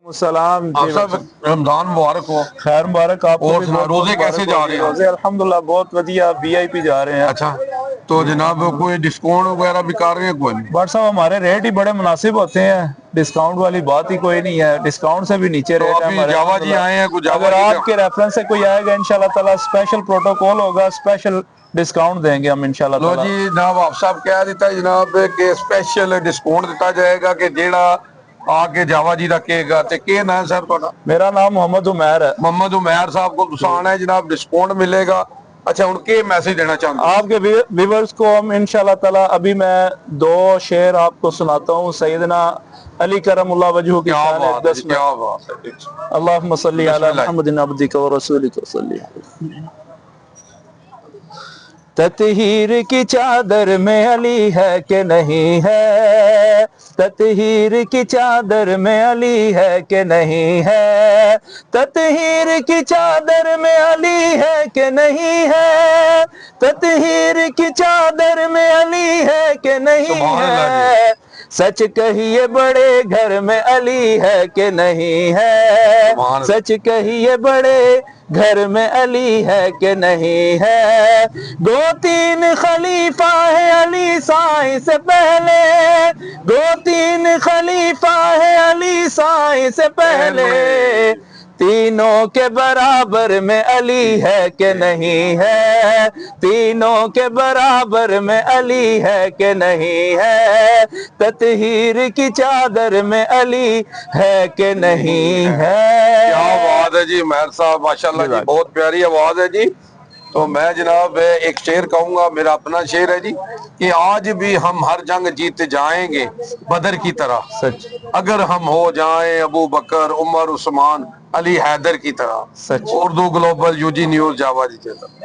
सलाम आप जी। सब रमजान मुबारक हो। खैर मुबारक आपको और भी। सुना, बहुत रोजे मुबारक कैसे हो जा जी। रहे हैं? रोजे अल्हम्दुलिल्लाह बहुत वधिया वीआईपी जा रहे हैं। अच्छा, तो जनाब कोई डिस्काउंट वगैरह भी कर रहे हैं? कोई नहीं। बट साहब हमारे रेट ही बड़े मुनासिब होते हैं, डिस्काउंट वाली बात ही कोई नहीं है, डिस्काउंट से भी नीचे तो रेट है अभी हमारे जावा जी आए हैं, कुछ अल्हम्दुलिल्लाह। जावा अगर जी का आपके रेफरेंस से कोई आएगा इंशाल्लाह ताला स्पेशल प्रोटोकॉल होगा, स्पेशल डिस्काउंट देंगे हम इंशाल्लाह लो ताला। जी जनाब, आप साहब कह देता है जनाब कि स्पेशल डिस्काउंट दिता जाएगा कि जेड़ा आके जावा जी का कहेगा। ते के नाम है सर ਤੁਹਾਡਾ? मेरा नाम मोहम्मद उमैर है। मोहम्मद उमैर साहब को दुसान है जनाब, डिस्काउंट मिलेगा। अच्छा, उनके मैसेज देना चाहते हैं? आपके व्यूवर्स को हम इंशाल्लाह ताला अभी मैं दो शेर आपको सुनाता हूँ सैयदना अली करमुल्लाह वजहू की क्या शान बात है जी, अक़दस में। क्या बात है। अल्लाहुम्मा सल्ली अला बिस्मिल्लाह। मुहम्मदिन अब्दिका व रसूलिका सल्ली। ततहीर की चादर में अली है कि नहीं है, ततहीर की चादर में अली है कि नहीं है, ततहीर की चादर में अली है कि नहीं है, ततहीर की चादर में अली है कि नहीं सुभान अल्लाह जी। है, सच कहिए बड़े घर में अली है कि नहीं है, सुभान अल्लाह। सच कहिए बड़े घर में अली है कि नहीं है। दो तीन खलीफा है अली साईं से पहले, दो तीन खलीफा है अली साईं से पहले, तीनों के बराबर में अली है कि नहीं है, तीनों के बराबर में अली है कि नहीं है, ततहीर की चादर में अली है कि नहीं है। क्या बात है जी उमैर साहब, माशाल्लाह जी, बहुत प्यारी आवाज है जी। तो मैं जनाब एक शेर कहूंगा, मेरा अपना शेर है जी, कि आज भी हम हर जंग जीत जाएंगे बदर की तरह, सच अगर हम हो जाएं अबू बकर उमर उस्मान अली हैदर की तरह। सच। उर्दू ग्लोबल यूजी न्यूज जावा जी।